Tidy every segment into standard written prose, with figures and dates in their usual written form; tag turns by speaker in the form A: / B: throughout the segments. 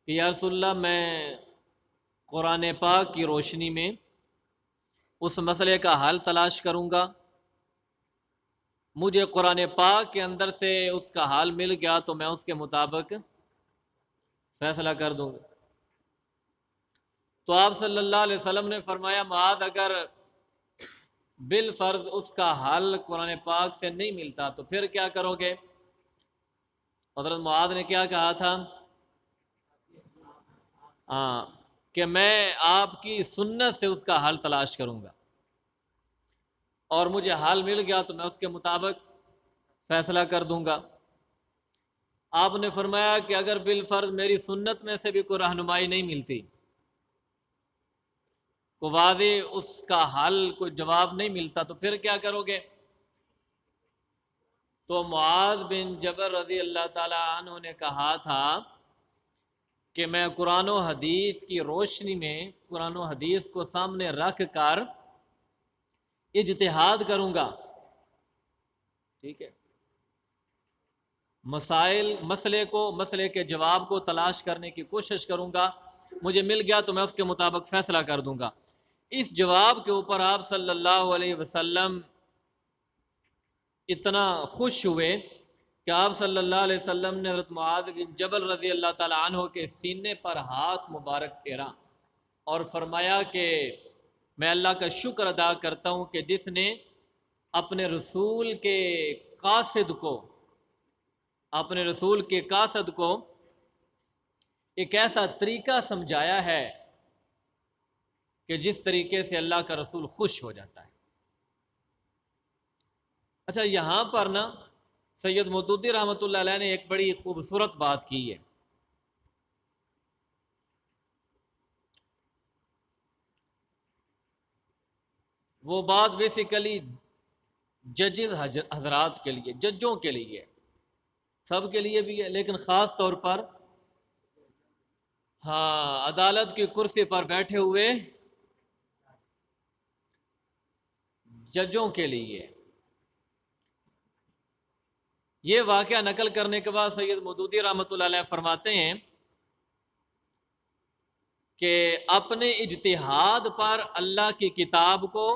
A: کہ یا رسول اللہ میں قرآن پاک کی روشنی میں اس مسئلے کا حل تلاش کروں گا، مجھے قرآن پاک کے اندر سے اس کا حل مل گیا تو میں اس کے مطابق فیصلہ کر دوں گا۔ تو آپ صلی اللہ علیہ وسلم نے فرمایا معاذ اگر بالفرض اس کا حل قرآن پاک سے نہیں ملتا تو پھر کیا کرو گے؟ حضرت معاذ نے کیا کہا تھا؟ ہاں، کہ میں آپ کی سنت سے اس کا حل تلاش کروں گا، اور مجھے حل مل گیا تو میں اس کے مطابق فیصلہ کر دوں گا۔ آپ نے فرمایا کہ اگر بالفرض میری سنت میں سے بھی کوئی رہنمائی نہیں ملتی، کوئی واضح اس کا حل کوئی جواب نہیں ملتا تو پھر کیا کرو گے؟ تو معاذ بن جبل رضی اللہ تعالی عنہ نے کہا تھا کہ میں قرآن و حدیث کی روشنی میں قرآن و حدیث کو سامنے رکھ کر اجتہاد کروں گا، ٹھیک ہے، مسئلے کے جواب کو تلاش کرنے کی کوشش کروں گا، مجھے مل گیا تو میں اس کے مطابق فیصلہ کر دوں گا۔ اس جواب کے اوپر آپ صلی اللہ علیہ وسلم اتنا خوش ہوئے کہ آپ صلی اللہ علیہ وسلم نے حضرت معاذ بن جبل رضی اللہ تعالی عنہ کے سینے پر ہاتھ مبارک پھیرا اور فرمایا کہ میں اللہ کا شکر ادا کرتا ہوں کہ جس نے اپنے رسول کے قاصد کو ایک ایسا طریقہ سمجھایا ہے کہ جس طریقے سے اللہ کا رسول خوش ہو جاتا ہے۔ اچھا، یہاں پر نا سید مودودی رحمۃ اللہ علیہ نے ایک بڑی خوبصورت بات کی ہے۔ وہ بات بیسیکلی ججز حضرات کے لیے، ججوں کے لیے، سب کے لیے بھی ہے، لیکن خاص طور پر ہاں عدالت کی کرسی پر بیٹھے ہوئے ججوں کے لیے۔ یہ واقعہ نقل کرنے کے بعد سید مودودی رحمۃ اللہ علیہ فرماتے ہیں کہ اپنے اجتہاد پر اللہ کی کتاب کو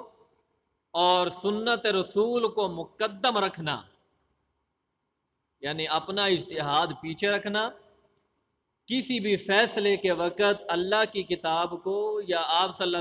A: اور سنت رسول کو مقدم رکھنا، یعنی اپنا اجتہاد پیچھے رکھنا، کسی بھی فیصلے کے وقت اللہ کی کتاب کو یا آپ صلی اللہ